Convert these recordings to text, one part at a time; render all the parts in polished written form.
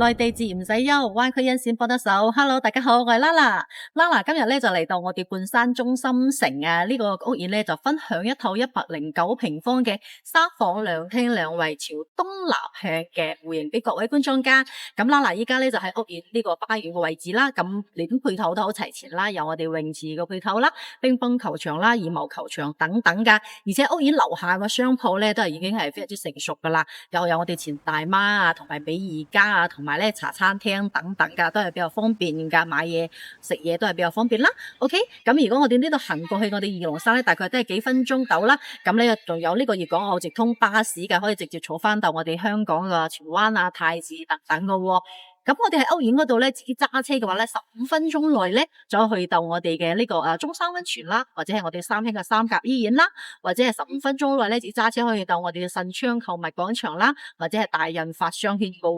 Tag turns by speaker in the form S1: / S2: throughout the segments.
S1: 內地自唔使憂，灣區一線幫得手。Hello， 大家好，我係 Lala。Lala 今日咧就嚟到我哋半山中心城啊，呢個屋苑咧就分享一套109平方嘅3房2廳2衛朝東南向嘅戶型俾各位觀眾噶。咁 Lala 依家咧就喺屋苑呢個花園嘅位置啦，咁連配套都好齊全啦，有我哋泳池嘅配套啦、乒乓球場啦、羽毛球場等等噶。而且屋苑樓下個商鋪咧都係已經係非常之成熟噶啦，又有我哋錢大媽啊，同埋美宜家啊，同埋咧茶餐廳等等噶，都係比較方便噶，買嘢食嘢都係比較方便啦。OK， 咁如果我哋呢度行過去我哋二龍山咧，大概都係幾分鐘到啦。咁咧仲有呢個粵港澳直通巴士嘅，可以直接坐翻到我哋香港嘅荃灣啊、太子等等噶喎。咁我哋喺屋苑嗰度咧，自己揸車嘅話咧，15分鐘內咧，就可以到我哋嘅呢個中山溫泉啦，或者係我哋三興嘅三甲醫院啦，或者係15分鐘內咧，自己揸車可以到我哋嘅信昌購物廣場啦，或者係大印發商圈噶，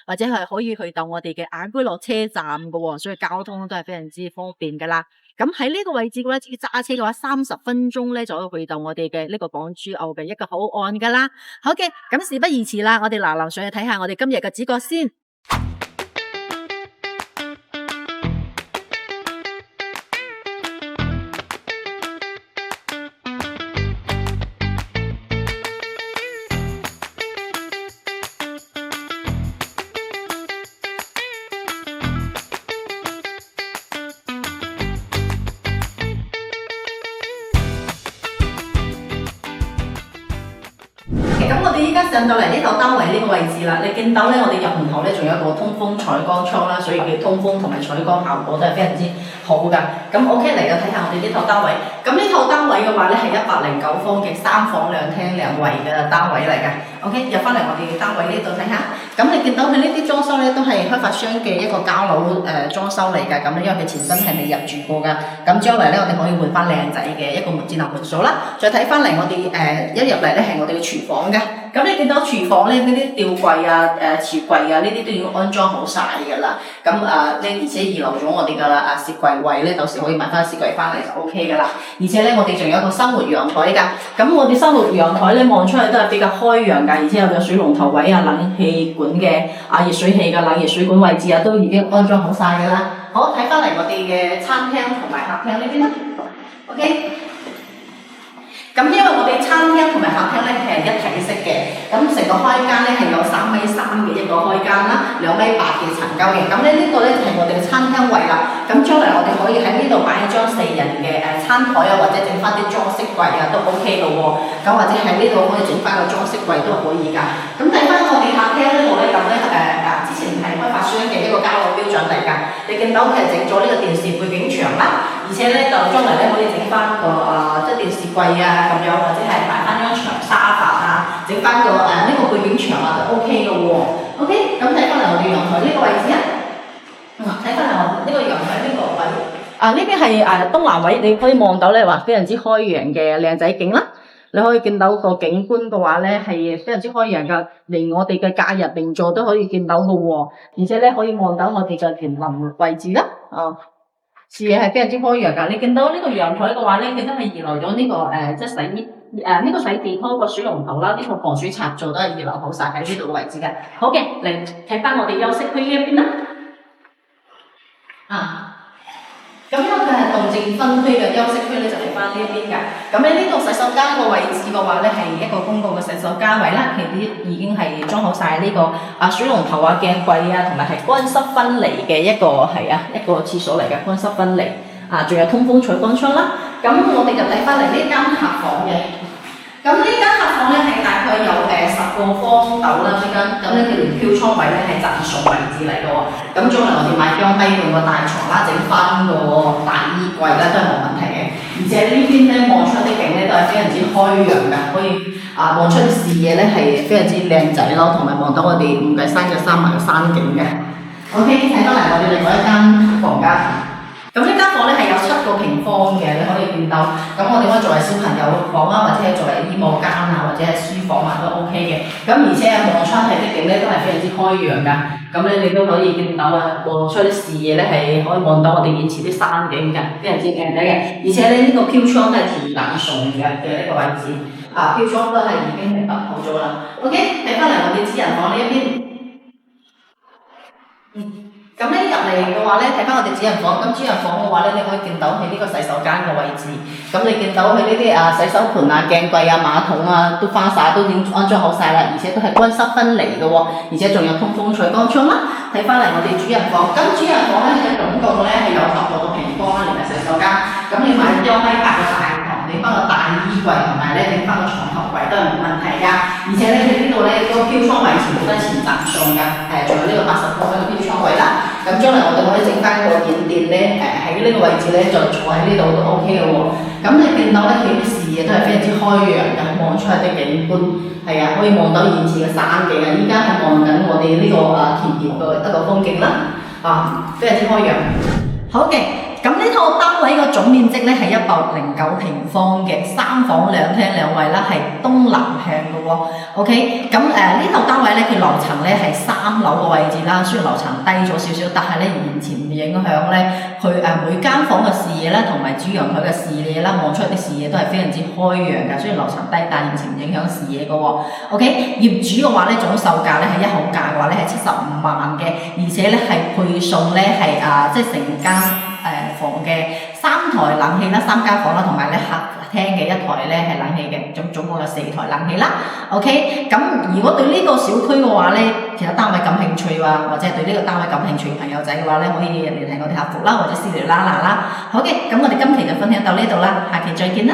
S1: 或者係可以去到我哋嘅雅居樂車站噶，所以交通都係非常之方便噶啦。咁喺呢個位置嘅話，自己揸車嘅話，30分鐘咧就可以去到我哋嘅呢個港珠澳嘅一個口岸噶啦。好嘅，咁事不宜遲啦，我哋嗱上去睇下我哋今日嘅主角先。咁我哋依家上到嚟呢套單位呢個位置啦，你見到咧，我哋入門口咧仲有一個通風採光窗啦，所以佢通風同埋採光效果都係非常之好噶。咁 OK 嚟嘅，睇下我哋呢套單位。咁呢套單位嘅話咧係109方嘅3房2廳2衛嘅單位嚟嘅。OK， 入翻嚟我哋嘅單位呢度睇下。咁你見到佢呢啲裝修咧都係開發商嘅一個交樓裝修嚟㗎。咁因為佢前身係未入住過㗎。咁將來咧我哋可以換翻靚仔嘅一個智能門鎖啦。再睇翻嚟我哋一入嚟咧係我哋嘅廚房㗎。咁你見到廚房咧，呢啲吊櫃啊、櫥櫃啊，呢啲都已經安裝好晒㗎啦。咁而且預留咗我哋嘅雪櫃位咧，到時可以買翻雪櫃翻嚟就 OK 㗎啦。而且咧，我哋仲有一個生活陽台㗎。咁我哋生活陽台咧望出去都係比較開揚㗎，而且有個水龍頭位啊、冷氣管嘅熱水器嘅冷熱水管位置啊，都已經安裝好晒㗎啦。好，睇翻嚟我哋嘅餐廳同埋客廳呢邊啦。OK。咁因為我哋餐廳同埋客廳咧係一體式嘅，咁成個開間咧係有3.3米嘅一個開間啦，2.8米嘅層高嘅。咁咧呢個咧就係我哋嘅餐廳位啦。咁將來我哋可以喺呢度擺一張4人嘅餐台啊，或者整翻啲裝飾櫃啊都 OK 嘅喎。咁或者喺呢度可以整翻個裝飾櫃都可以㗎。咁睇翻我哋客廳呢度咧，咁咧之前係開發商嘅一個交樓標準嚟㗎。你見到佢係整咗呢個電視背景牆啦，而且咧就將來咧可以整翻個即係電視櫃啊。咁樣或者係擺翻張長沙發啊，整翻個呢個背景牆啊都 OK 嘅喎。OK， 咁睇翻嚟我哋陽台呢個位置啊，睇翻嚟我呢個陽台呢個位。呢邊係東南位，你可以望到咧話非常之開揚嘅靚仔景啦。你可以見到個景觀嘅話咧係非常之開揚㗎，連我哋嘅假日名座都可以見到嘅喎。而且咧可以望到我哋嘅園林位置啦。視野係非常之開揚㗎，你見到呢個陽台嘅話咧，佢都係移來咗呢個即係呢個洗地拖個水龍頭啦，呢個防水插座都係移留好晒喺呢度嘅位置嘅。好嘅，嚟睇翻我哋休息區呢一邊啦。咁因為佢係動靜分區嘅休息區咧，就嚟翻呢一邊㗎。咁喺呢度洗手間個位置嘅話咧，係一個公共嘅洗手間位啦，其實已經係裝好晒呢個水龍頭啊、鏡櫃啊，同埋係乾濕分離嘅一個廁所嚟嘅乾濕分離。仲有通風採光窗啦。咁我哋就睇翻嚟呢間客房嘅。咁呢間客房咧係大概有10個方斗啦，呢間。咁咧佢連飄窗位咧係贈送位置嚟嘅喎。咁將來我哋買張低換個大床啦，整翻個大衣櫃啦，都係冇問題嘅。而且呢邊咧望出啲景咧都係非常之開揚㗎，可以望出啲視野咧係非常之靚仔咯，同埋望到我哋五計山嘅山脈嘅山景嘅。OK， 睇翻嚟我哋另外一間房間。咁呢間房咧係有7個平方嘅，你可以見到。咁我哋可以作為小朋友房啊，或者係作為衣帽間啊，或者係書房啊都 OK 嘅。咁而且望出去啲景咧都係非常之開揚㗎。咁咧你都可以見到望出啲視野咧係可以望到我哋面前啲山景㗎，非常之靚仔嘅。而且咧呢個飄窗都係全冷送嘅呢個位置。飄窗都係已經係搭好咗啦。OK， 睇翻嚟我哋私人房呢一邊。咁咧入嚟嘅話咧，睇翻我哋主人房。咁主人房嘅話咧，你可以見到喺呢個洗手間嘅位置。咁你見到佢呢啲洗手盤啊、鏡櫃啊、馬桶啊都花晒，都已經安裝好晒啦，而且都係乾濕分離嘅喎，而且仲有通風採光窗啦。睇翻嚟我哋主人房，咁主人房咧總共咧係有16個平方啦，連埋洗手間。咁你買1米8嘅大堂，你翻個大衣櫃同埋咧整翻個床頭櫃都係冇問題㗎。而且咧佢呢度咧個飄窗位全部都係前集送㗎，仲有呢個80公分嘅飄窗位啦。咁將來我哋可以整翻個椅墊咧，喺呢個位置咧就坐喺呢度都 OK 嘅喎。咁你見到咧佢啲視野都係非常之開揚嘅，望出嚟啲景觀係啊，可以望到現前嘅山景啊。依家係望緊我哋呢個田野嘅一個風景啦，非常之開揚。好嘅。咁呢套單位個總面積咧係109平方嘅，3房2廳2衛啦，係東南向嘅喎。OK， 咁呢套單位咧佢樓層咧係3樓個位置啦，雖然樓層低咗少少，但係咧完全唔影響咧佢每間房嘅視野啦，同埋主陽台嘅視野啦，望出嚟啲視野都係非常之開揚嘅。雖然樓層低，但完全唔影響視野嘅喎。OK， 業主嘅話咧總售價咧係1口價嘅話咧係75萬嘅，而且咧係配送咧係即係成間房嘅3台冷氣啦，3間房啦，同埋咧客廳嘅1台咧係冷氣嘅，總共有4台冷氣啦。OK， 咁如果對呢個小區嘅話咧，其他單位感興趣或者對呢個單位感興趣嘅朋友仔嘅話咧，可以聯繫我哋客服啦，或者私聊啦。好嘅，咁我哋今期就分享到呢度啦，下期再見啦。